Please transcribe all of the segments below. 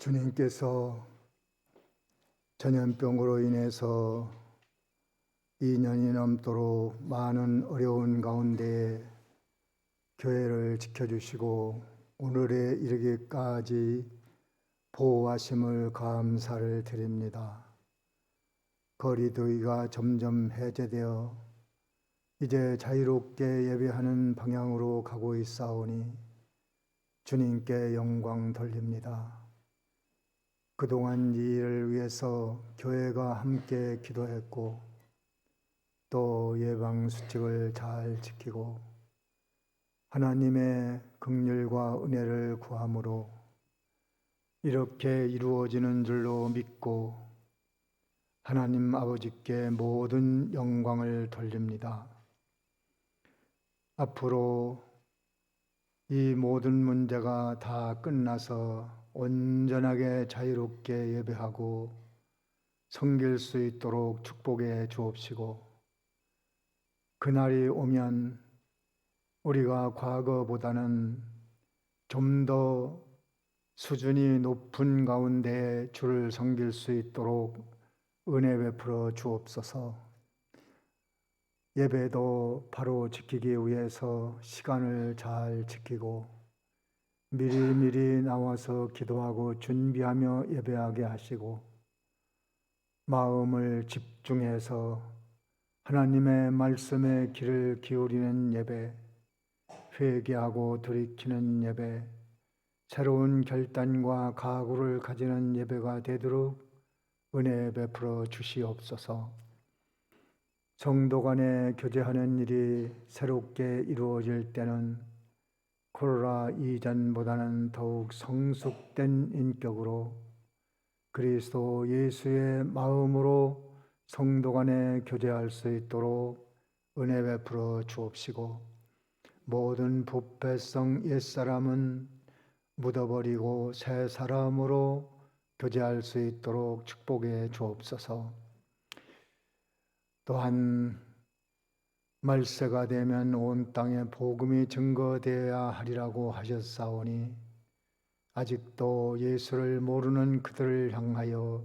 주님께서 전염병으로 인해서 2년이 넘도록 많은 어려운 가운데 교회를 지켜주시고 오늘에 이르기까지 보호하심을 감사를 드립니다. 거리두기가 점점 해제되어 이제 자유롭게 예배하는 방향으로 가고 있사오니 주님께 영광 돌립니다. 그동안 이 일을 위해서 교회가 함께 기도했고 또 예방수칙을 잘 지키고 하나님의 긍휼과 은혜를 구함으로 이렇게 이루어지는 줄로 믿고 하나님 아버지께 모든 영광을 돌립니다. 앞으로 이 모든 문제가 다 끝나서 온전하게 자유롭게 예배하고 섬길 수 있도록 축복해 주옵시고 그날이 오면 우리가 과거보다는 좀 더 수준이 높은 가운데 주를 섬길 수 있도록 은혜 베풀어 주옵소서. 예배도 바로 지키기 위해서 시간을 잘 지키고 미리미리 나와서 기도하고 준비하며 예배하게 하시고 마음을 집중해서 하나님의 말씀에 귀를 기울이는 예배, 회개하고 돌이키는 예배, 새로운 결단과 각오를 가지는 예배가 되도록 은혜 베풀어 주시옵소서. 성도 간에 교제하는 일이 새롭게 이루어질 때는 코로나 이전보다는 더욱 성숙된 인격으로 그리스도 예수의 마음으로 성도 간에 교제할 수 있도록 은혜 베풀어 주옵시고 모든 부패성 옛사람은 묻어버리고 새 사람으로 교제할 수 있도록 축복해 주옵소서. 또한 말세가 되면 온 땅에 복음이 증거되어야 하리라고 하셨사오니 아직도 예수를 모르는 그들을 향하여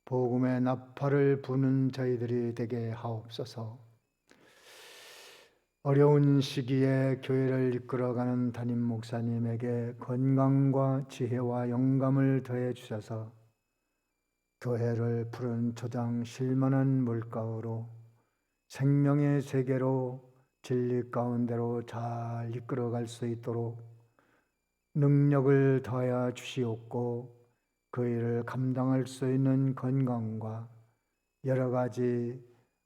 복음의 나팔을 부는 저희들이 되게 하옵소서. 어려운 시기에 교회를 이끌어가는 담임 목사님에게 건강과 지혜와 영감을 더해 주셔서 교회를 푸른 초장 실만한 물가로 생명의 세계로 진리 가운데로 잘 이끌어갈 수 있도록 능력을 더하여 주시옵고 그 일을 감당할 수 있는 건강과 여러 가지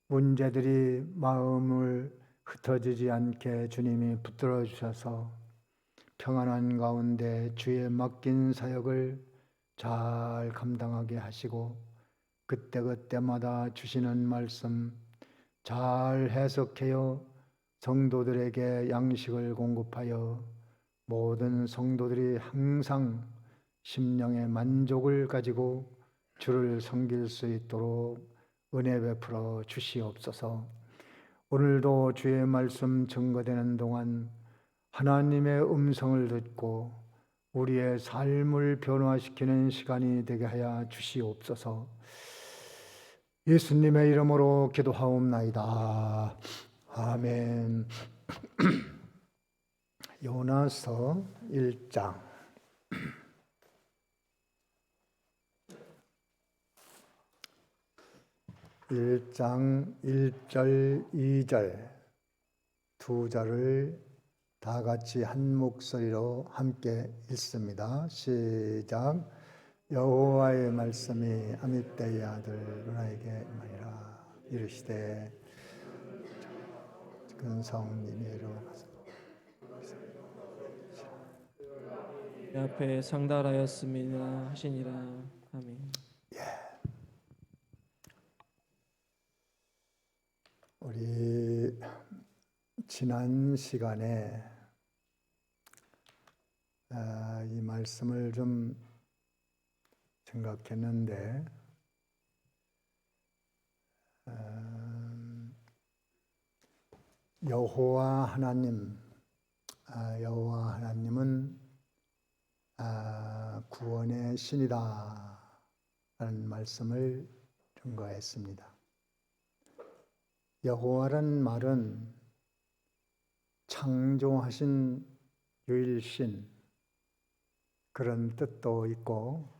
문제들이 마음을 흩어지지 않게 주님이 붙들어 주셔서 평안한 가운데 주의 맡긴 사역을 잘 감당하게 하시고 그때그때마다 주시는 말씀 잘 해석하여 성도들에게 양식을 공급하여 모든 성도들이 항상 심령의 만족을 가지고 주를 섬길 수 있도록 은혜 베풀어 주시옵소서. 오늘도 주의 말씀 증거되는 동안 하나님의 음성을 듣고 우리의 삶을 변화시키는 시간이 되게 하여 주시옵소서. 예수님의 이름으로 기도하옵나이다. 아멘. 요나서 1장 1절 2절 두 절을 다 같이 한 목소리로 함께 읽습니다. 시작. 여호와의 말씀이 아미떼의 아들 누나에게 임하니라. 이르시되 근성 니네로 앞에 상달하였음이라 하시니라. 아멘. 우리 지난 시간에 이 말씀을 좀 생각했는데 여호와 하나님은 구원의 신이다 라는 말씀을 증거했습니다. 여호와란 말은 창조하신 유일신 그런 뜻도 있고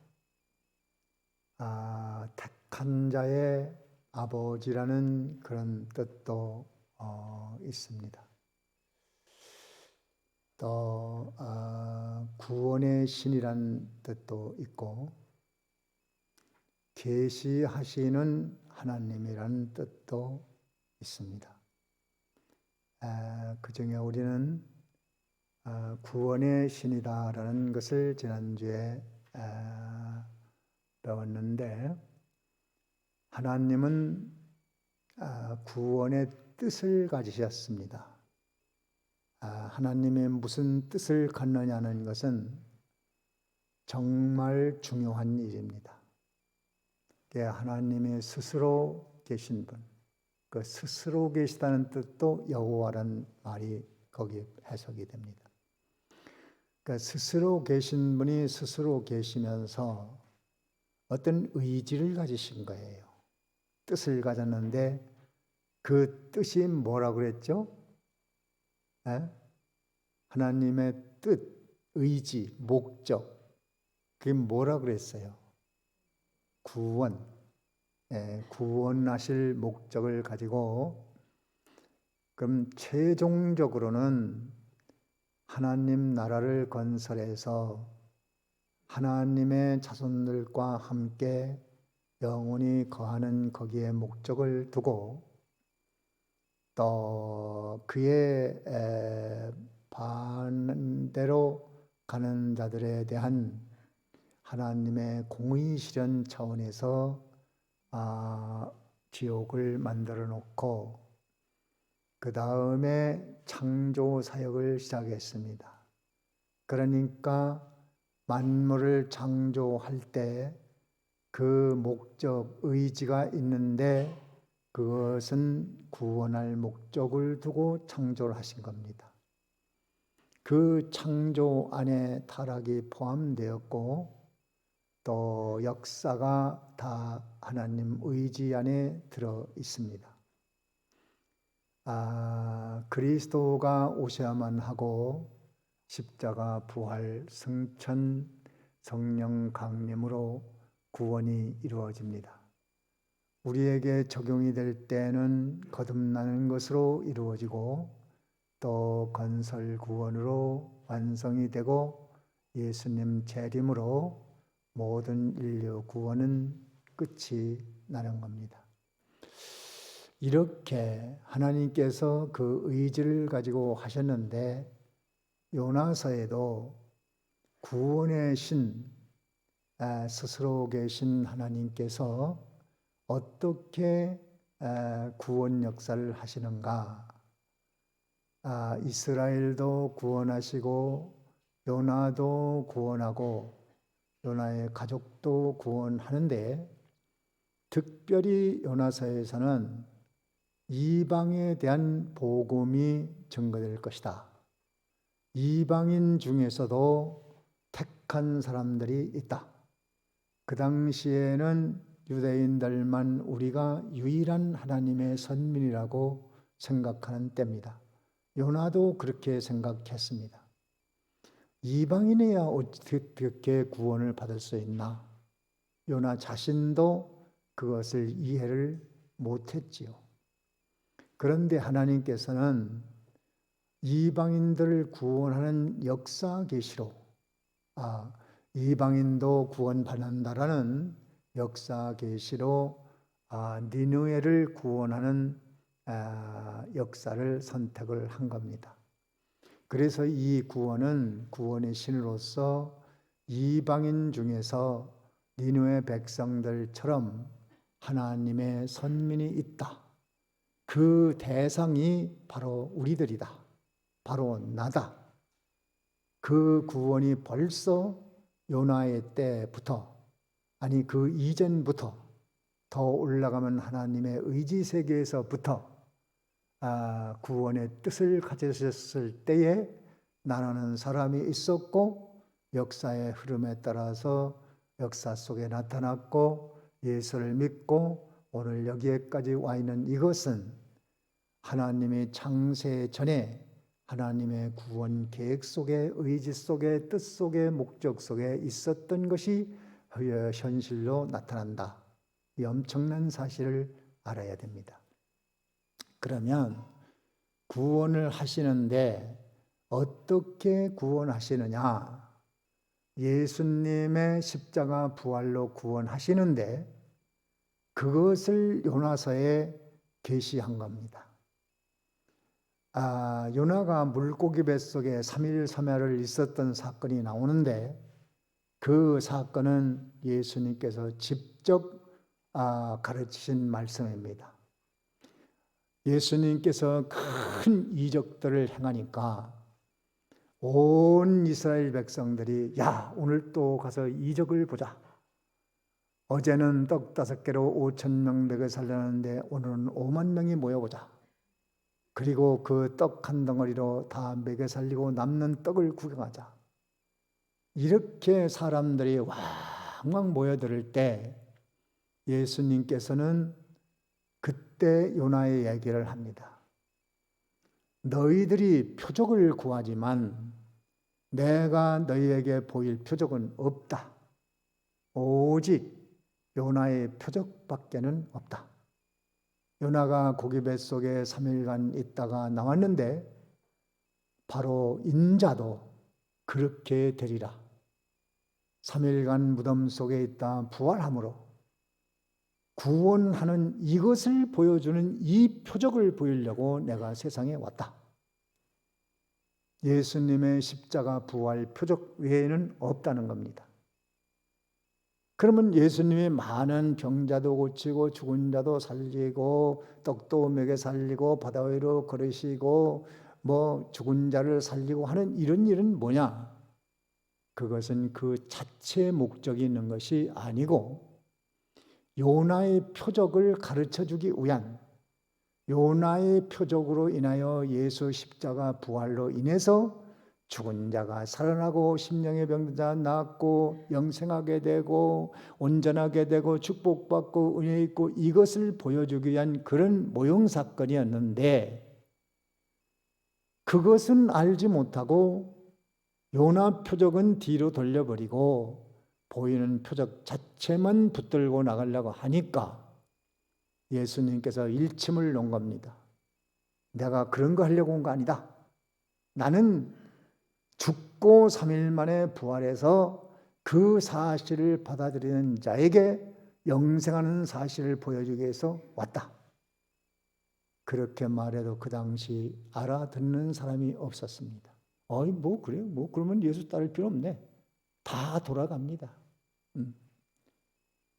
택한 자의 아버지라는 그런 뜻도 있습니다. 또 구원의 신이란 뜻도 있고 계시하시는 하나님이라는 뜻도 있습니다. 그 중에 우리는 구원의 신이다라는 것을 지난주에 배웠는데, 하나님은 구원의 뜻을 가지셨습니다. 하나님의 무슨 뜻을 갖느냐는 것은 정말 중요한 일입니다. 하나님의 스스로 계신 분, 그 스스로 계시다는 뜻도 여호와란 말이 거기에 해석이 됩니다. 그러니까 스스로 계신 분이 스스로 계시면서 어떤 의지를 가지신 거예요. 뜻을 가졌는데 그 뜻이 뭐라고 그랬죠? 하나님의 뜻, 의지, 목적, 그게 뭐라고 그랬어요? 구원, 구원하실 목적을 가지고, 그럼 최종적으로는 하나님 나라를 건설해서 하나님의 자손들과 함께 영원히 거하는 거기에 목적을 두고, 또 그의 반대로 가는 자들에 대한 하나님의 공의 실현 차원에서 지옥을 만들어 놓고 그 다음에 창조 사역을 시작했습니다. 그러니까 만물을 창조할 때 그 목적, 의지가 있는데 그것은 구원할 목적을 두고 창조를 하신 겁니다. 그 창조 안에 타락이 포함되었고 또 역사가 다 하나님 의지 안에 들어 있습니다. 그리스도가 오셔야만 하고 십자가, 부활, 승천, 성령 강림으로 구원이 이루어집니다. 우리에게 적용이 될 때는 거듭나는 것으로 이루어지고 또 건설 구원으로 완성이 되고 예수님 재림으로 모든 인류 구원은 끝이 나는 겁니다. 이렇게 하나님께서 그 의지를 가지고 하셨는데 요나서에도 구원의 신 스스로 계신 하나님께서 어떻게 구원 역사를 하시는가? 이스라엘도 구원하시고 요나도 구원하고 요나의 가족도 구원하는데 특별히 요나서에서는 이방에 대한 복음이 증거될 것이다. 이방인 중에서도 택한 사람들이 있다. 그 당시에는 유대인들만 우리가 유일한 하나님의 선민이라고 생각하는 때입니다. 요나도 그렇게 생각했습니다. 이방인이야 어떻게 구원을 받을 수 있나? 요나 자신도 그것을 이해를 못했지요. 그런데 하나님께서는 이방인들을 구원하는 역사 계시로 이방인도 구원받는다라는 역사 계시로 니느웨를 구원하는 역사를 선택을 한 겁니다. 그래서 이 구원은 구원의 신으로서 이방인 중에서 니느웨 백성들처럼 하나님의 선민이 있다. 그 대상이 바로 우리들이다. 바로 나다. 그 구원이 벌써 요나의 때부터, 아니 그 이전부터, 더 올라가면 하나님의 의지 세계에서부터 구원의 뜻을 가졌을 때에 나누는 사람이 있었고 역사의 흐름에 따라서 역사 속에 나타났고 예수를 믿고 오늘 여기에까지 와 있는 이것은 하나님이 창세 전에 하나님의 구원 계획 속에, 의지 속에, 뜻 속에, 목적 속에 있었던 것이 현실로 나타난다. 이 엄청난 사실을 알아야 됩니다. 그러면 구원을 하시는데 어떻게 구원하시느냐? 예수님의 십자가 부활로 구원하시는데 그것을 요나서에 계시한 겁니다. 요나가 물고기 뱃속에 3일 3야를 있었던 사건이 나오는데 그 사건은 예수님께서 직접 가르치신 말씀입니다. 예수님께서 큰 이적들을 행하니까 온 이스라엘 백성들이 야, 오늘 또 가서 이적을 보자. 어제는 떡 5개로 5,000명 먹여 살렸는데 오늘은 5만 명이 모여보자. 그리고 그 떡 한 덩어리로 다 먹여 살리고 남는 떡을 구경하자. 이렇게 사람들이 왕왕 모여들 때 예수님께서는 그때 요나의 얘기를 합니다. 너희들이 표적을 구하지만 내가 너희에게 보일 표적은 없다. 오직 요나의 표적밖에는 없다. 요나가 고기 뱃속에 3일간 있다가 나왔는데 바로 인자도 그렇게 되리라. 3일간 무덤 속에 있다 부활함으로 구원하는 이것을 보여주는 이 표적을 보이려고 내가 세상에 왔다. 예수님의 십자가 부활 표적 외에는 없다는 겁니다. 그러면 예수님이 많은 병자도 고치고 죽은 자도 살리고 떡도 먹여 살리고 바다 위로 걸으시고 죽은 자를 살리고 하는 이런 일은 뭐냐? 그것은 그 자체의 목적이 있는 것이 아니고 요나의 표적을 가르쳐주기 위한, 요나의 표적으로 인하여 예수 십자가 부활로 인해서 죽은 자가 살아나고 심령의 병든 자가 낫고 영생하게 되고 온전하게 되고 축복받고 은혜 있고 이것을 보여주기 위한 그런 모형사건이었는데 그것은 알지 못하고 요나 표적은 뒤로 돌려버리고 보이는 표적 자체만 붙들고 나가려고 하니까 예수님께서 일침을 놓은 겁니다. 내가 그런 거 하려고 온 거 아니다. 나는 죽고 3일 만에 부활해서 그 사실을 받아들이는 자에게 영생하는 사실을 보여주기 위해서 왔다. 그렇게 말해도 그 당시 알아듣는 사람이 없었습니다. 그래요? 그러면 예수 따를 필요 없네. 다 돌아갑니다.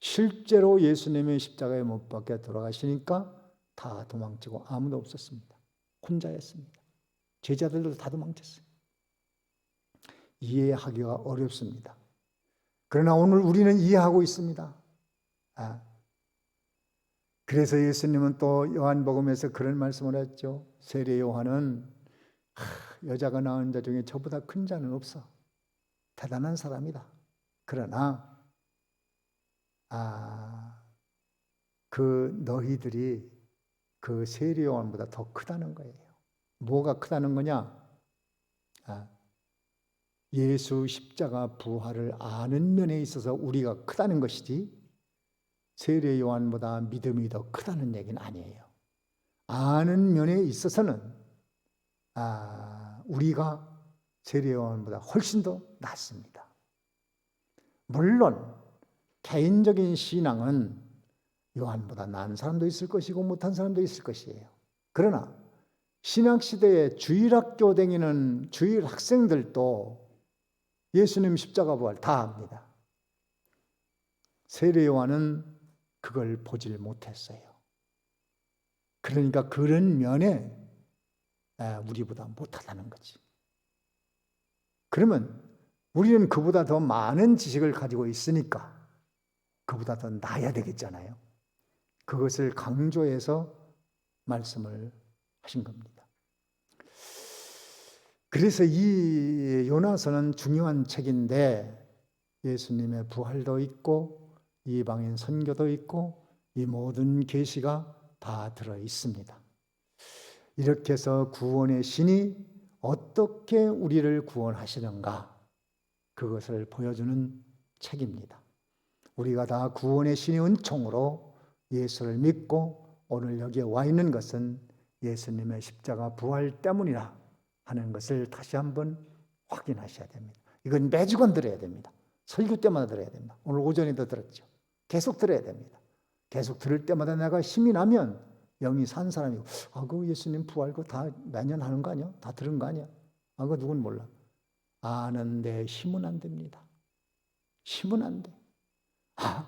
실제로 예수님의 십자가에 못 박혀 돌아가시니까 다 도망치고 아무도 없었습니다. 혼자였습니다. 제자들도 다 도망쳤어요. 이해하기가 어렵습니다. 그러나 오늘 우리는 이해하고 있습니다. 그래서 예수님은 또 요한복음에서 그런 말씀을 했죠. 세례 요한은 여자가 낳은 자 중에 저보다 큰 자는 없어. 대단한 사람이다. 그러나 너희들이 그 세례 요한보다 더 크다는 거예요. 뭐가 크다는 거냐? 예수 십자가 부활을 아는 면에 있어서 우리가 크다는 것이지 세례 요한보다 믿음이 더 크다는 얘기는 아니에요. 아는 면에 있어서는 우리가 세례 요한보다 훨씬 더 낫습니다. 물론 개인적인 신앙은 요한보다 나은 사람도 있을 것이고 못한 사람도 있을 것이에요. 그러나 신학시대에 주일학교 다니는 주일 학생들도 예수님 십자가 부활 다 압니다. 세례 요한은 그걸 보질 못했어요. 그러니까 그런 면에 우리보다 못하다는 거지. 그러면 우리는 그보다 더 많은 지식을 가지고 있으니까 그보다 더 나아야 되겠잖아요. 그것을 강조해서 말씀을 하신 겁니다. 그래서 이 요나서는 중요한 책인데 예수님의 부활도 있고 이방인 선교도 있고 이 모든 계시가 다 들어 있습니다. 이렇게 해서 구원의 신이 어떻게 우리를 구원하시는가 그것을 보여주는 책입니다. 우리가 다 구원의 신의 은총으로 예수를 믿고 오늘 여기에 와 있는 것은 예수님의 십자가 부활 때문이라 하는 것을 다시 한번 확인하셔야 됩니다. 이건 매주간 들어야 됩니다. 설교 때마다 들어야 됩니다. 오늘 오전에도 들었죠. 계속 들어야 됩니다. 계속 들을 때마다 내가 힘이 나면 영이 산 사람이고, 그 예수님 부활 거 다 매년 하는 거 아니야? 다 들은 거 아니야? 그거 누군 몰라. 아는데 힘은 안 됩니다. 힘은 안 돼.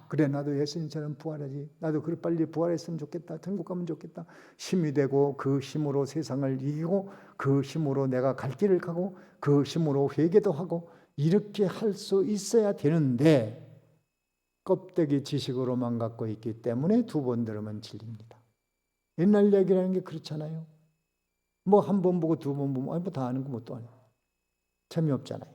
그래 나도 예수님처럼 부활하지. 나도 그래 빨리 부활했으면 좋겠다. 천국 가면 좋겠다. 힘이 되고 그 힘으로 세상을 이기고 그 힘으로 내가 갈 길을 가고 그 힘으로 회개도 하고 이렇게 할 수 있어야 되는데 껍데기 지식으로만 갖고 있기 때문에 두 번 들으면 질립니다. 옛날 얘기라는 게 그렇잖아요. 뭐 한 번 보고 두 번 보면 뭐 다 아는 거 뭐 또 아냐. 재미없잖아요.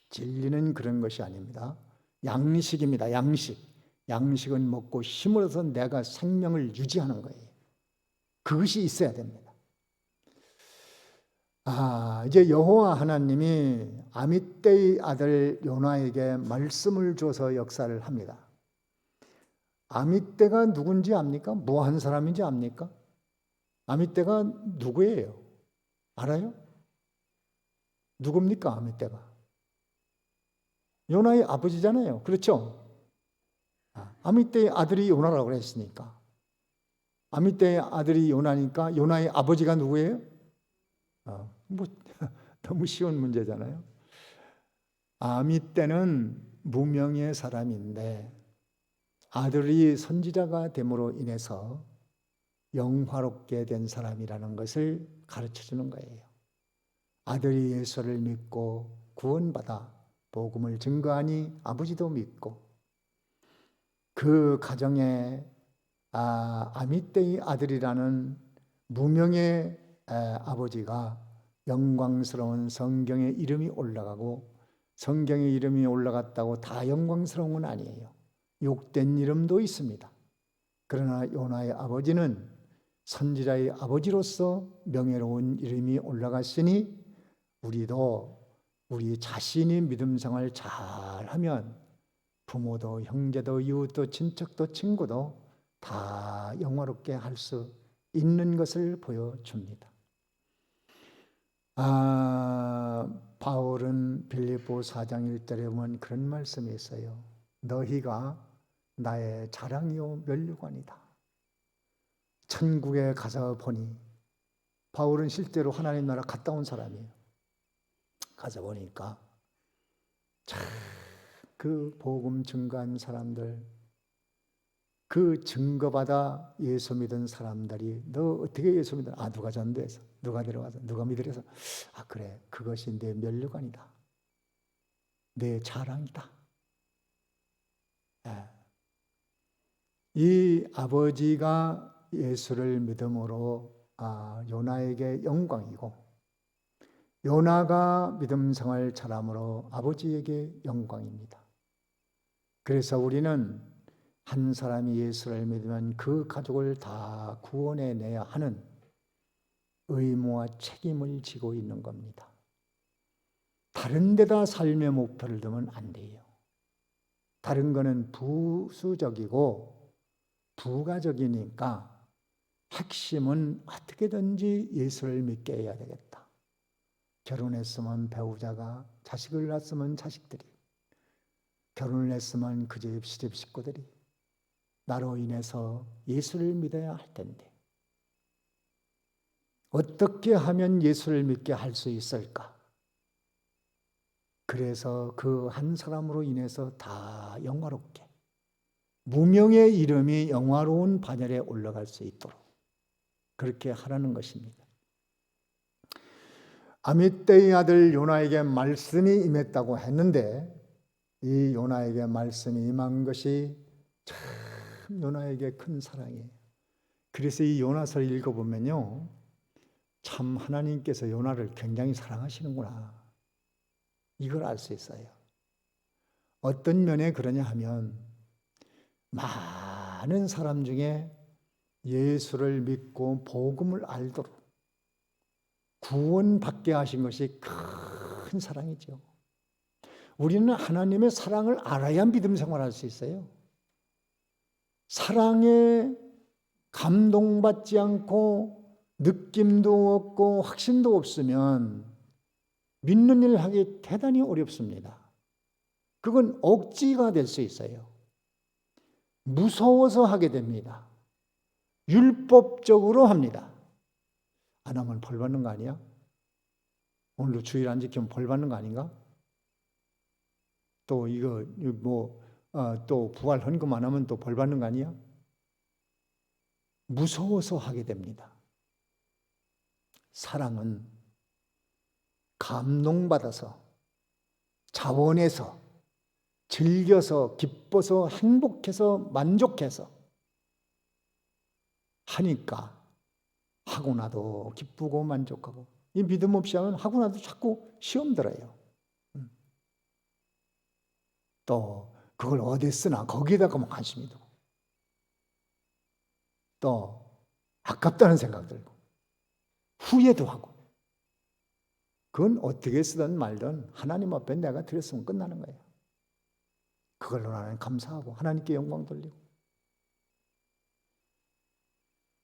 진리는 그런 것이 아닙니다. 양식입니다. 양식. 양식은 먹고 힘을 얻어서 내가 생명을 유지하는 거예요. 그것이 있어야 됩니다. 이제 여호와 하나님이 아미떼의 아들 요나에게 말씀을 줘서 역사를 합니다. 아미떼가 누군지 압니까? 뭐 한 사람인지 압니까? 아미떼가 누구예요? 알아요? 누굽니까? 아미떼가? 요나의 아버지잖아요. 그렇죠? 아미떼의 아들이 요나라고 그랬으니까. 아미떼의 아들이 요나니까 요나의 아버지가 누구예요? 너무 쉬운 문제잖아요. 아미떼는 무명의 사람인데 아들이 선지자가 됨으로 인해서 영화롭게 된 사람이라는 것을 가르쳐 주는 거예요. 아들이 예수를 믿고 구원받아 복음을 증거하니 아버지도 믿고 그 가정에 아미떼의 아들이라는 무명의 아버지가 영광스러운 성경의 이름이 올라가고 성경의 이름이 올라갔다고 다 영광스러운 건 아니에요. 욕된 이름도 있습니다. 그러나 요나의 아버지는 선지자의 아버지로서 명예로운 이름이 올라갔으니 우리도 우리 자신이 믿음 생활 잘하면 부모도 형제도 이웃도 친척도 친구도 다 영화롭게 할 수 있는 것을 보여줍니다. 바울은 빌립보 4장 1절에 보면 그런 말씀이 있어요. 너희가 나의 자랑이요 면류관이다. 천국에 가서 보니 바울은 실제로 하나님 나라 갔다 온 사람이에요. 가서 보니까 그 복음 증거한 사람들, 그 증거받아 예수 믿은 사람들이 너 어떻게 예수 믿어? 누가 전도해서, 누가 데려가서, 누가 믿으래서 그래 그것이 내 면류관이다. 내 자랑이다. 이 아버지가 예수를 믿음으로 요나에게 영광이고 요나가 믿음 생활 잘함으로 아버지에게 영광입니다. 그래서 우리는 한 사람이 예수를 믿으면 그 가족을 다 구원해 내야 하는 의무와 책임을 지고 있는 겁니다. 다른 데다 삶의 목표를 두면 안 돼요. 다른 거는 부수적이고 부가적이니까 핵심은 어떻게든지 예수를 믿게 해야 되겠다. 결혼했으면 배우자가, 자식을 낳았으면 자식들이, 결혼을 했으면 그 집 시집 식구들이 나로 인해서 예수를 믿어야 할 텐데 어떻게 하면 예수를 믿게 할 수 있을까? 그래서 그 한 사람으로 인해서 다 영화롭게 무명의 이름이 영화로운 반열에 올라갈 수 있도록 그렇게 하라는 것입니다. 아미떼의 아들 요나에게 말씀이 임했다고 했는데 이 요나에게 말씀이 임한 것이 참 요나에게 큰 사랑이에요. 그래서 이 요나서를 읽어보면요 참 하나님께서 요나를 굉장히 사랑하시는구나. 이걸 알 수 있어요. 어떤 면에 그러냐 하면 많은 사람 중에 예수를 믿고 복음을 알도록 구원받게 하신 것이 큰 사랑이죠. 우리는 하나님의 사랑을 알아야 믿음 생활할 수 있어요. 사랑에 감동받지 않고 느낌도 없고 확신도 없으면 믿는 일을 하기 대단히 어렵습니다. 그건 억지가 될 수 있어요. 무서워서 하게 됩니다. 율법적으로 합니다. 안 하면 벌 받는 거 아니야? 오늘도 주일 안 지키면 벌 받는 거 아닌가? 또 이거 또 부활 헌금 안 하면 또 벌 받는 거 아니야? 무서워서 하게 됩니다. 사랑은 감동받아서 자원해서 즐겨서 기뻐서 행복해서 만족해서 하니까 하고 나도 기쁘고 만족하고, 이 믿음 없이 하면 하고 나도 자꾸 시험 들어요. 또 그걸 어디 쓰나 거기에다가 관심이 두고 또 아깝다는 생각 들고 후회도 하고, 그건 어떻게 쓰든 말든 하나님 앞에 내가 드렸으면 끝나는 거예요. 그걸로 나는 감사하고 하나님께 영광 돌리고.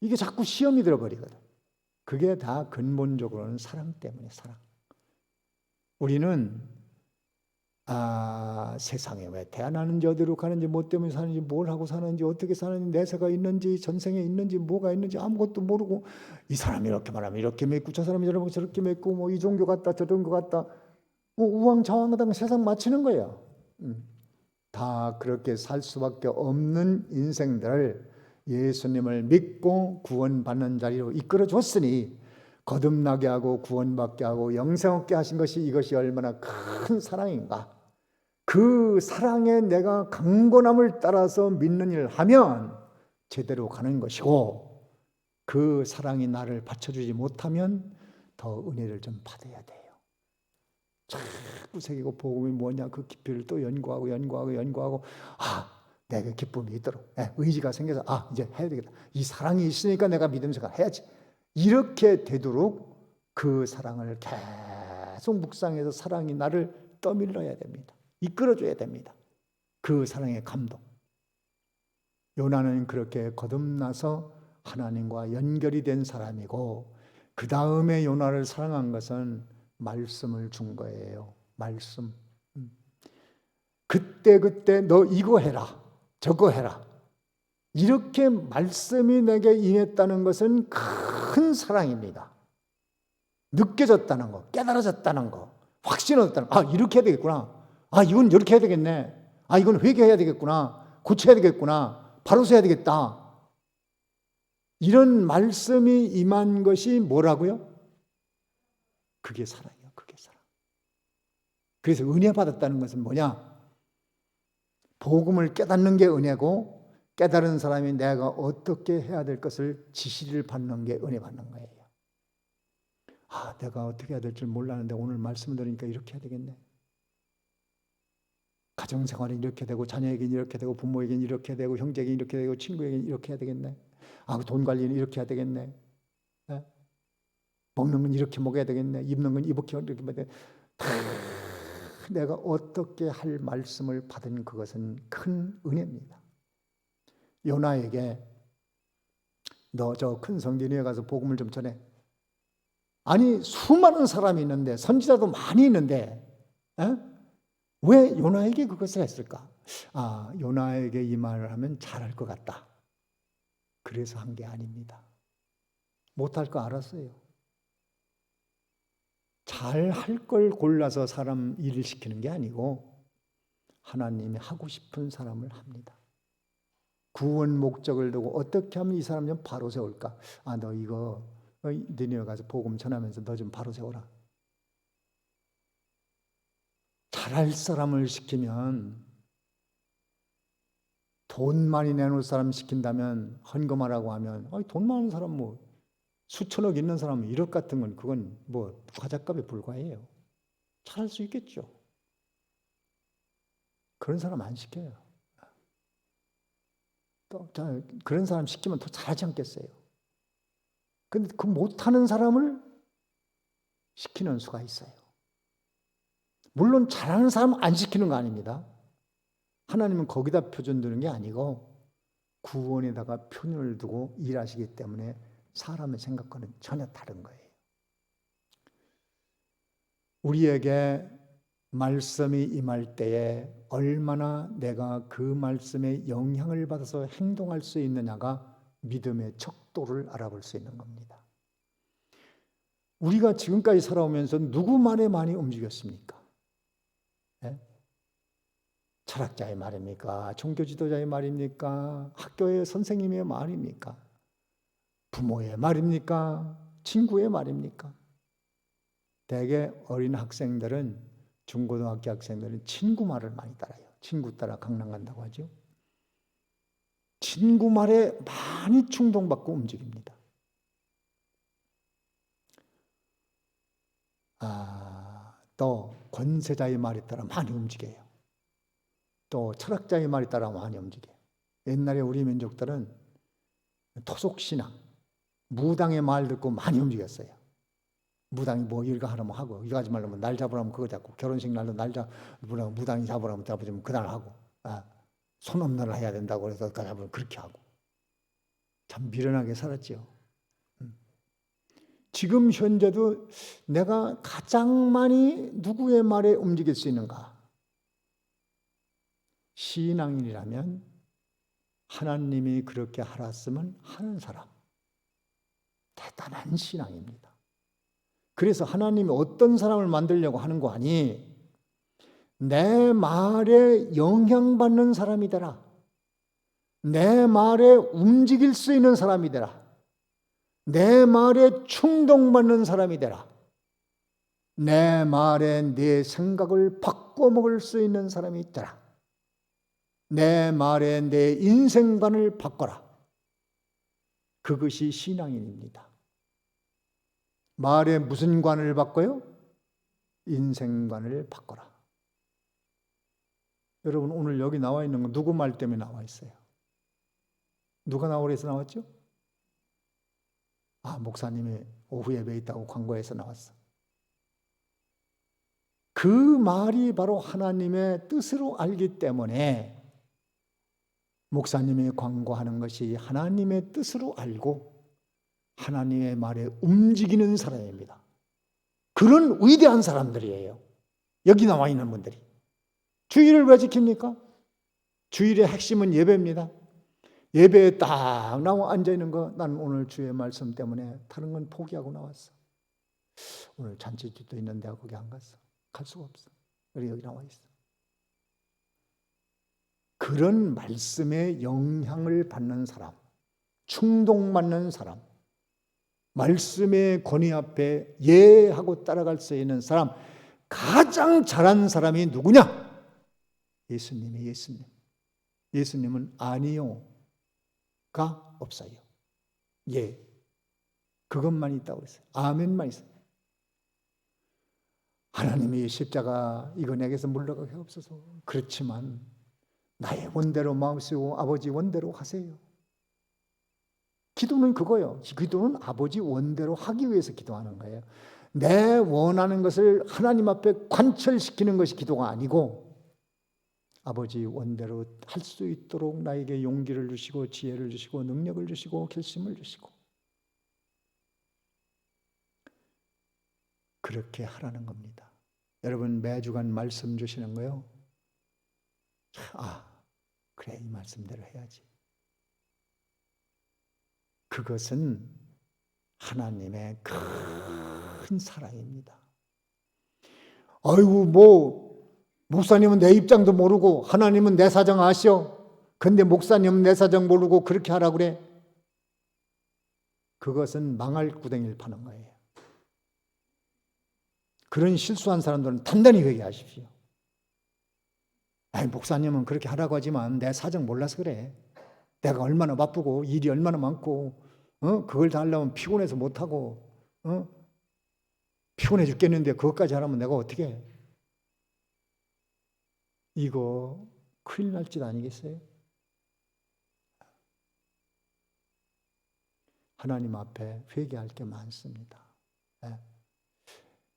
이게 자꾸 시험이 들어버리거든. 그게 다 근본적으로는 사랑 때문에. 사랑. 우리는 세상에 왜 태어나는지 어디로 가는지 뭐 때문에 사는지 뭘 하고 사는지 어떻게 사는지 내세가 있는지 전생에 있는지 뭐가 있는지 아무것도 모르고, 이 사람이 이렇게 말하면 이렇게 맺고 저 사람이 저렇게 맺고 뭐 이 종교 같다 저 종교 같다 뭐 우왕좌왕하다가 세상 마치는 거예요. 다 그렇게 살 수밖에 없는 인생들을 예수님을 믿고 구원받는 자리로 이끌어 줬으니 거듭나게 하고 구원받게 하고 영생 얻게 하신 것이, 이것이 얼마나 큰 사랑인가. 그 사랑에 내가 강건함을 따라서 믿는 일을 하면 제대로 가는 것이고, 그 사랑이 나를 받쳐주지 못하면 더 은혜를 좀 받아야 돼요. 자꾸 새기고 복음이 뭐냐 그 깊이를 또 연구하고 내게 기쁨이 있도록 의지가 생겨서 이제 해야 되겠다. 이 사랑이 있으니까 내가 믿음 생활 해야지. 이렇게 되도록 그 사랑을 계속 묵상해서 사랑이 나를 떠밀러야 됩니다. 이끌어줘야 됩니다. 그 사랑의 감동. 요나는 그렇게 거듭나서 하나님과 연결이 된 사람이고, 그 다음에 요나를 사랑한 것은 말씀을 준 거예요. 말씀. 그때 너 이거 해라 저거 해라, 이렇게 말씀이 내게 임했다는 것은 큰 사랑입니다. 느껴졌다는 거, 깨달아졌다는 거, 확신 얻었다는 거. 이렇게 해야 되겠구나. 이건 이렇게 해야 되겠네. 이건 회개해야 되겠구나. 고쳐야 되겠구나. 바로 서야 되겠다. 이런 말씀이 임한 것이 뭐라고요? 그게 사랑이에요. 그게 사랑. 그래서 은혜 받았다는 것은 뭐냐? 복음을 깨닫는 게 은혜고, 깨달은 사람이 내가 어떻게 해야 될 것을 지시를 받는 게 은혜 받는 거예요. 내가 어떻게 해야 될 줄 몰랐는데 오늘 말씀을 들으니까 이렇게 해야 되겠네. 가정생활이 이렇게 되고, 자녀에게는 이렇게 되고, 부모에게는 이렇게 되고, 형제에게는 이렇게 되고, 친구에게는 이렇게 해야 되겠네. 돈 관리는 이렇게 해야 되겠네. 먹는 건 이렇게 먹어야 되겠네. 입는 건 이렇게 먹어야 되겠네. 내가 어떻게 할 말씀을 받은 그것은 큰 은혜입니다. 요나에게 너 저 큰 성 니느웨 가서 복음을 좀 전해. 수많은 사람이 있는데, 선지자도 많이 있는데 왜 요나에게 그것을 했을까? 요나에게 이 말을 하면 잘할 것 같다. 그래서 한 게 아닙니다. 못할 거 알았어요. 잘할 걸 골라서 사람 일을 시키는 게 아니고 하나님이 하고 싶은 사람을 합니다. 구원 목적을 두고 어떻게 하면 이 사람 좀 바로 세울까? 너 이거 니느웨 가서 복음 전하면서 너 좀 바로 세워라. 잘할 사람을 시키면, 돈 많이 내놓을 사람 시킨다면, 헌금하라고 하면 돈 많은 사람 수천억 있는 사람은 1억 같은 건 그건 뭐 과잣값에 불과해요. 잘할 수 있겠죠. 그런 사람 안 시켜요. 또 그런 사람 시키면 더 잘하지 않겠어요. 근데 그 못하는 사람을 시키는 수가 있어요. 물론 잘하는 사람 안 시키는 거 아닙니다. 하나님은 거기다 표준 두는 게 아니고 구원에다가 표준을 두고 일하시기 때문에 사람의 생각과는 전혀 다른 거예요. 우리에게 말씀이 임할 때에 얼마나 내가 그 말씀에 영향을 받아서 행동할 수 있느냐가 믿음의 척도를 알아볼 수 있는 겁니다. 우리가 지금까지 살아오면서 누구 말에 많이 움직였습니까? 네? 철학자의 말입니까? 종교 지도자의 말입니까? 학교의 선생님의 말입니까? 부모의 말입니까? 친구의 말입니까? 대개 어린 학생들은, 중고등학교 학생들은 친구 말을 많이 따라요. 친구 따라 강남 간다고 하죠. 친구 말에 많이 충동받고 움직입니다. 또 권세자의 말에 따라 많이 움직여요. 또 철학자의 말에 따라 많이 움직여요. 옛날에 우리 민족들은 토속신앙, 무당의 말 듣고 많이 움직였어요. 무당이 뭐 이거 하라면 하고, 이거 하지 말라면 날 잡으라면 그거 잡고, 결혼식 날도 날 잡으라면 무당이 잡으라면 잡으면 그날 하고, 손 없는 날 해야 된다고 해서 잡으면 그렇게 하고. 참 미련하게 살았죠. 지금 현재도 내가 가장 많이 누구의 말에 움직일 수 있는가? 신앙인이라면 하나님이 그렇게 하랐으면 하는 사람. 대단한 신앙입니다. 그래서 하나님이 어떤 사람을 만들려고 하는 거 아니? 내 말에 영향받는 사람이 되라. 내 말에 움직일 수 있는 사람이 되라. 내 말에 충동받는 사람이 되라. 내 말에 내 생각을 바꿔먹을 수 있는 사람이 되라. 내 말에 내 인생관을 바꿔라. 그것이 신앙인입니다. 말에 무슨 관을 바꿔요? 인생관을 바꿔라. 여러분 오늘 여기 나와 있는 건 누구 말 때문에 나와 있어요? 누가 나오라 해서 나왔죠? 목사님이 오후 예배 있다고 광고해서 나왔어. 그 말이 바로 하나님의 뜻으로 알기 때문에 목사님이 광고하는 것이 하나님의 뜻으로 알고 하나님의 말에 움직이는 사람입니다. 그런 위대한 사람들이에요. 여기 나와 있는 분들이. 주일을 왜 지킵니까? 주일의 핵심은 예배입니다. 예배에 딱 나와 앉아있는 거, 나는 오늘 주의 말씀 때문에 다른 건 포기하고 나왔어. 오늘 잔치집도 있는데 거기 안 갔어. 갈 수가 없어. 여기 나와 있어. 그런 말씀에 영향을 받는 사람, 충동받는 사람, 말씀의 권위 앞에 예하고 따라갈 수 있는 사람, 가장 잘한 사람이 누구냐? 예수님이 예수님. 예수님은 아니요가 없어요. 예. 그것만 있다고 했어요. 아멘만 있어요. 하나님이 십자가 이거 내게서 물러가게 없어서 그렇지만 나의 원대로 마음 쓰고 아버지 원대로 하세요. 기도는 그거예요. 기도는 아버지 원대로 하기 위해서 기도하는 거예요. 내 원하는 것을 하나님 앞에 관철시키는 것이 기도가 아니고 아버지 원대로 할 수 있도록 나에게 용기를 주시고 지혜를 주시고 능력을 주시고 결심을 주시고 그렇게 하라는 겁니다. 여러분 매주간 말씀 주시는 거요. 그래 이 말씀대로 해야지. 그것은 하나님의 큰 사랑입니다. 아이고 목사님은 내 입장도 모르고 하나님은 내 사정 아시오. 근데 목사님은 내 사정 모르고 그렇게 하라고 그래. 그것은 망할 구덩이를 파는 거예요. 그런 실수한 사람들은 단단히 회개하십시오. 목사님은 그렇게 하라고 하지만 내 사정 몰라서 그래. 내가 얼마나 바쁘고 일이 얼마나 많고 그걸 다 하려면 피곤해서 못하고, 피곤해 죽겠는데 그것까지 하려면 내가 어떻게 해? 이거 큰일 날 짓 아니겠어요? 하나님 앞에 회개할 게 많습니다. 예.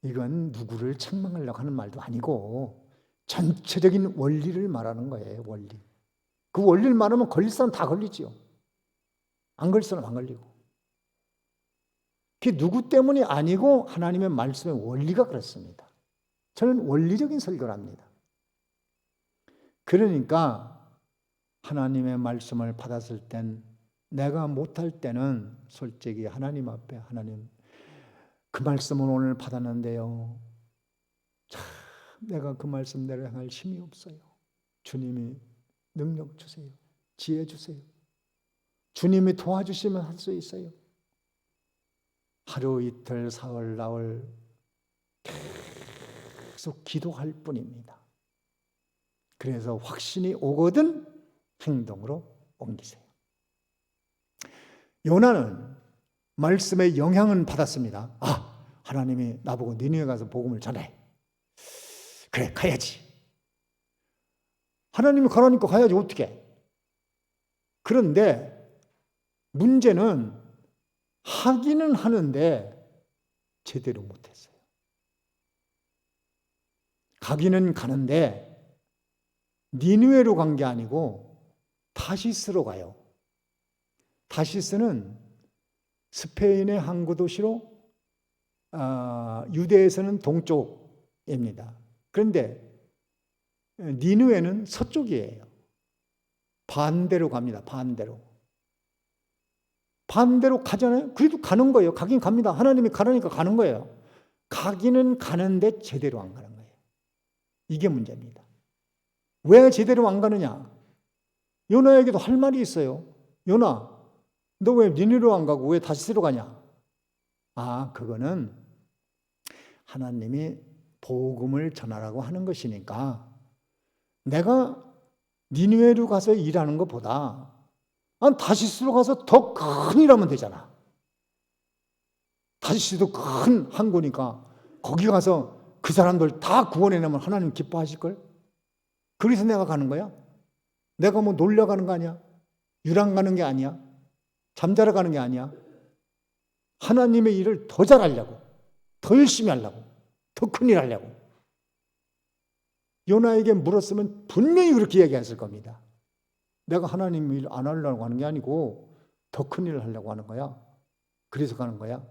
이건 누구를 책망하려고 하는 말도 아니고 전체적인 원리를 말하는 거예요. 원리. 그 원리를 말하면 걸릴 사람 다 걸리지요. 안 걸릴 사람 안 걸리고. 그게 누구 때문이 아니고 하나님의 말씀의 원리가 그렇습니다. 저는 원리적인 설교를 합니다. 그러니까 하나님의 말씀을 받았을 땐 내가 못할 때는 솔직히 하나님 앞에 하나님 그 말씀을 오늘 받았는데요. 참 내가 그 말씀대로 행할 힘이 없어요. 주님이 능력 주세요. 지혜 주세요. 주님이 도와주시면 할 수 있어요. 하루 이틀 사흘 나흘 계속 기도할 뿐입니다. 그래서 확신이 오거든 행동으로 옮기세요. 요나는 말씀의 영향은 받았습니다. 하나님이 나보고 니느웨 가서 복음을 전해. 그래 가야지. 하나님이 가라니까 가야지 어떻게. 그런데 문제는 하기는 하는데 제대로 못했어요. 가기는 가는데 니느웨로 간 게 아니고 타시스로 가요. 타시스는 스페인의 항구 도시로 유대에서는 동쪽입니다. 그런데 니느웨는 서쪽이에요. 반대로 갑니다. 반대로 가잖아요. 그래도 가는 거예요. 가긴 갑니다. 하나님이 가라니까 가는 거예요. 가기는 가는데 제대로 안 가는 거예요. 이게 문제입니다. 왜 제대로 안 가느냐? 요나에게도 할 말이 있어요. 요나, 너 왜 니느웨로 안 가고 왜 다시스로 가냐? 그거는 하나님이 복음을 전하라고 하는 것이니까 내가 니느웨로 가서 일하는 것보다 다시스로 가서 더 큰 일하면 되잖아. 다시스도 큰 항구니까 거기 가서 그 사람들 다 구원해내면 하나님 기뻐하실걸? 그래서 내가 가는 거야? 내가 뭐 놀려 가는 거 아니야? 유랑 가는 게 아니야? 잠자러 가는 게 아니야? 하나님의 일을 더 잘하려고, 더 열심히 하려고, 더 큰 일 하려고. 요나에게 물었으면 분명히 그렇게 얘기했을 겁니다. 내가 하나님 일 안 하려고 하는 게 아니고 더 큰 일을 하려고 하는 거야. 그래서 가는 거야.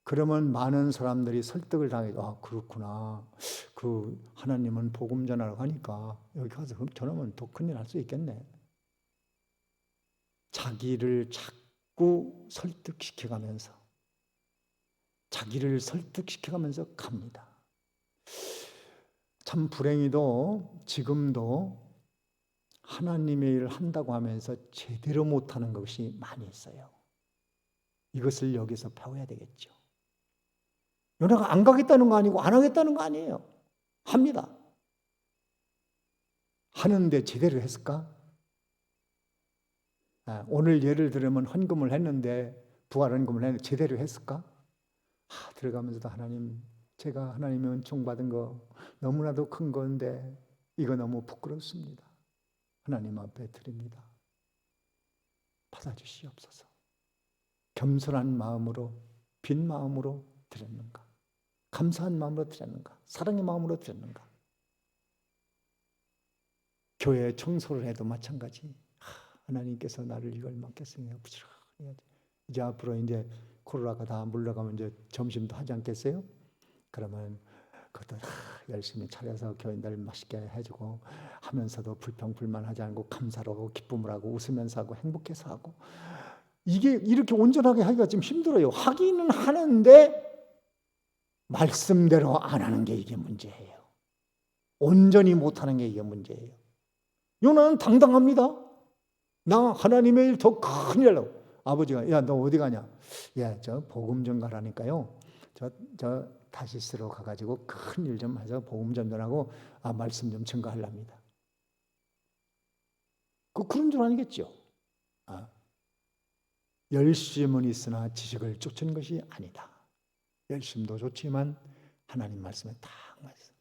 그러면 많은 사람들이 설득을 당해도 그렇구나. 그 하나님은 복음 전하러 가니까 여기 가서 전하면 더 큰 일 할 수 있겠네. 자기를 자꾸 설득시켜가면서 갑니다. 참 불행히도 지금도 하나님의 일을 한다고 하면서 제대로 못하는 것이 많이 있어요. 이것을 여기서 배워야 되겠죠. 요나가 안 가겠다는 거 아니고 안 하겠다는 거 아니에요. 합니다. 하는데 제대로 했을까? 오늘 예를 들면 헌금을 했는데 부활 헌금을 했는데 제대로 했을까? 들어가면서도 하나님, 제가 하나님의 은총 받은 거 너무나도 큰 건데 이거 너무 부끄럽습니다. 하나님 앞에 드립니다. 받아주시옵소서. 겸손한 마음으로, 빈 마음으로 드렸는가? 감사한 마음으로 드렸는가? 사랑의 마음으로 드렸는가? 교회 청소를 해도 마찬가지. 하나님께서 나를 이걸 맡겼으니 부지런히 해야지. 이제 앞으로 이제 코로나가 다 물러가면 이제 점심도 하지 않겠어요? 그러면 그것도 열심히 차려서 교인들 맛있게 해주고 하면서도 불평불만하지 않고 감사로 하고 기쁨을 하고 웃으면서 하고 행복해서 하고, 이게 이렇게 온전하게 하기가 좀 힘들어요. 하기는 하는데 말씀대로 안 하는 게 이게 문제예요. 온전히 못하는 게 이게 문제예요. 요나는 당당합니다. 나 하나님의 일 더 큰 일 하려고. 아버지가 야 너 어디 가냐? 저 복음 좀 가라니까요. 저 다시스로 가가지고 큰 일 좀 해서 복음 전하고 말씀 좀 증거하랍니다. 그런 줄 아니겠죠. 열심은 있으나 지식을 쫓은 것이 아니다. 열심도 좋지만 하나님 말씀에 딱 맞어.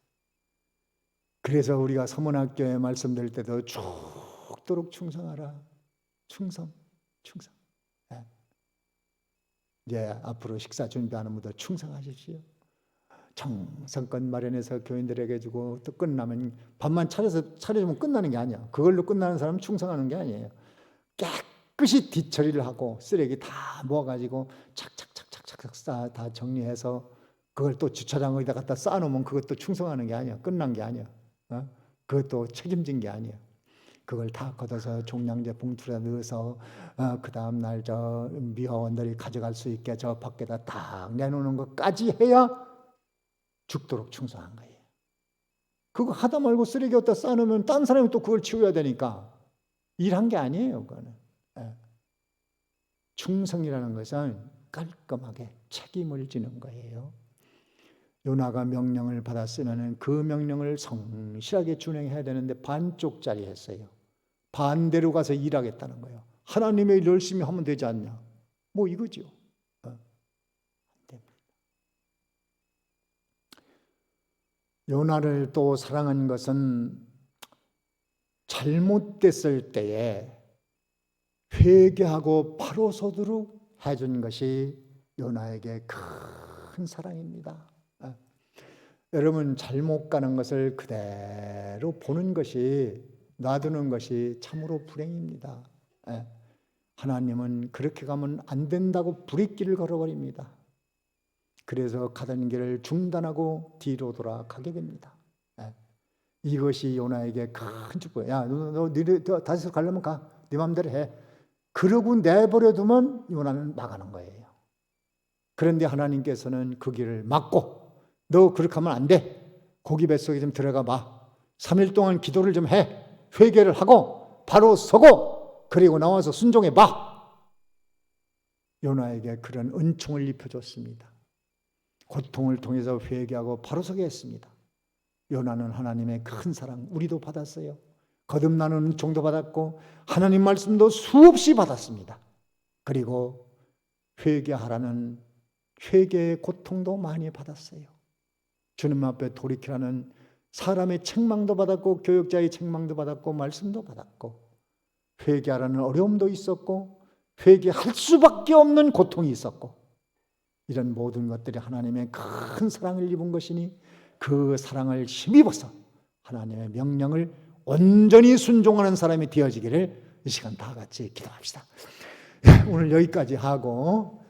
그래서 우리가 서문학교에 말씀 드릴 때도 죽도록 충성하라. 충성. 네. 이제 앞으로 식사 준비하는 분들 충성하십시오. 정성껏 마련해서 교인들에게 주고 또 끝나면 밥만 차려주면 끝나는 게 아니야. 그걸로 끝나는 사람은 충성하는 게 아니에요. 깨끗이 뒤처리를 하고 쓰레기 다 모아가지고 착착착착착 다 정리해서 그걸 또 주차장에다 갖다 쌓아놓으면 그것도 충성하는 게 아니야. 끝난 게 아니야. 그것도 책임진 게 아니야. 그걸 다 걷어서 종량제 봉투에 넣어서 그 다음 날 저 미화원들이 가져갈 수 있게 저 밖에다 딱 내놓는 것까지 해야 죽도록 충성한 거예요. 그거 하다 말고 쓰레기 갖다 쌓아놓으면 딴 사람이 또 그걸 치워야 되니까 일한 게 아니에요. 그거는. 충성이라는 것은 깔끔하게 책임을 지는 거예요. 요나가 명령을 받았으면 그 명령을 성실하게 준행해야 되는데 반쪽짜리 했어요. 반대로 가서 일하겠다는 거예요. 하나님의 일 열심히 하면 되지 않냐? 뭐 이거죠. 안 됩니다. 요나를 또 사랑한 것은 잘못됐을 때에 회개하고 바로 서도록 해준 것이 요나에게 큰 사랑입니다. 여러분 잘못 가는 것을 그대로 보는 것이 놔두는 것이 참으로 불행입니다. 하나님은 그렇게 가면 안 된다고 불이길을 걸어버립니다. 그래서 가던 길을 중단하고 뒤로 돌아가게 됩니다. 이것이 요나에게 큰 축복이에요. 야, 너 다시 가려면 가. 네 마음대로 해. 그러고 내버려 두면 요나는 나가는 거예요. 그런데 하나님께서는 그 길을 막고 너 그렇게 하면 안 돼. 고기 뱃속에 좀 들어가 봐. 3일 동안 기도를 좀 해. 회개를 하고 바로 서고 그리고 나와서 순종해 봐. 요나에게 그런 은총을 입혀줬습니다. 고통을 통해서 회개하고 바로 서게 했습니다. 요나는 하나님의 큰 사랑 우리도 받았어요. 거듭나는 은총도 받았고 하나님 말씀도 수없이 받았습니다. 그리고 회개하라는 회개의 고통도 많이 받았어요. 주님 앞에 돌이키라는 사람의 책망도 받았고 교역자의 책망도 받았고 말씀도 받았고 회개하라는 어려움도 있었고 회개할 수밖에 없는 고통이 있었고 이런 모든 것들이 하나님의 큰 사랑을 입은 것이니 그 사랑을 힘입어서 하나님의 명령을 온전히 순종하는 사람이 되어지기를 이 시간 다 같이 기도합시다. 오늘 여기까지 하고